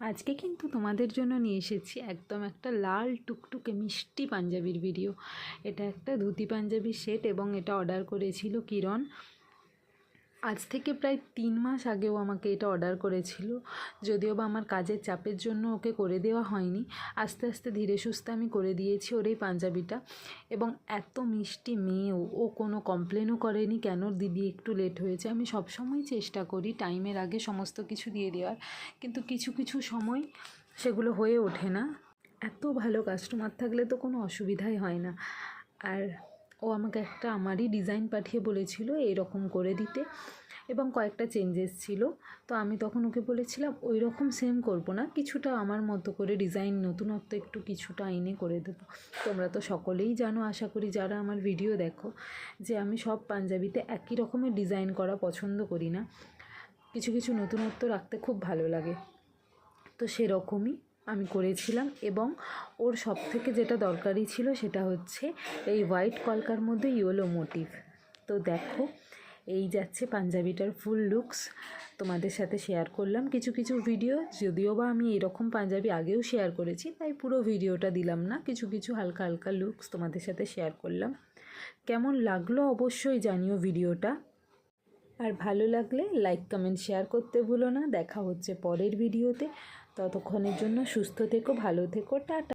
আজকে কিন্তু তোমাদের জন্য নিয়ে এসেছি একদম একটা লাল টুকটুকে মিষ্টি পাঞ্জাবির ভিডিও। এটা একটা ধুতি পাঞ্জাবির সেট এবং এটা অর্ডার করেছিল কিরণ। আজ থেকে প্রায় 3 মাস আগেও আমাকে এটা অর্ডার করেছিল, যদিও বা আমার কাজের চাপের জন্য ওকে করে দেওয়া হয়নি। আস্তে আস্তে ধীরে সুস্থে আমি করে দিয়েছি ওর এই পাঞ্জাবিটা। এবং এত মিষ্টি মেয়েও, ও কোনো কমপ্লেনও করেনি কেন দিদি একটু লেট হয়েছে। আমি সবসময় চেষ্টা করি টাইমের আগে সমস্ত কিছু দিয়ে দেওয়ার, কিন্তু কিছু কিছু সময় সেগুলো হয়ে ওঠে না। এত ভালো কাস্টমার থাকলে তো কোনো অসুবিধাই হয় না। আর ও আমাকে একটা আমারই ডিজাইন পাঠিয়ে বলেছিল এরকম করে দিতে, এবং কয়েকটা চেঞ্জেস ছিল। তো আমি তখন ওকে বলেছিলাম ওই রকম সেম করব না, কিছুটা আমার মতো করে ডিজাইন নতুনত্ব একটু কিছুটা এনে করে দেবো। তোমরা তো সকলেই জানো, আশা করি যারা আমার ভিডিও দেখো, যে আমি সব পাঞ্জাবিতে একই রকমের ডিজাইন করা পছন্দ করি না, কিছু কিছু নতুনত্ব রাখতে খুব ভালো লাগে। তো সেরকমই আমি করেছিলাম। এবং ওর সব থেকে যেটা দরকারি ছিল সেটা হচ্ছে এই হোয়াইট কলকার মধ্যে ইয়েলো মোটিভ। তো দেখো, এই যাচ্ছে পাঞ্জাবিটার ফুল লুকস। তোমাদের সাথে শেয়ার করলাম কিছু কিছু ভিডিও, যদিও বা আমি এরকম পাঞ্জাবি আগেও শেয়ার করেছি, তাই পুরো ভিডিওটা দিলাম না, কিছু কিছু হালকা হালকা লুকস তোমাদের সাথে শেয়ার করলাম। কেমন লাগলো অবশ্যই জানিও ভিডিওটা। আর ভালো লাগলে লাইক কমেন্ট শেয়ার করতে ভুলো না। দেখা হচ্ছে পরের ভিডিওতে। ততক্ষণের জন্য সুস্থ থেকো, ভালো থেকো, টাটা।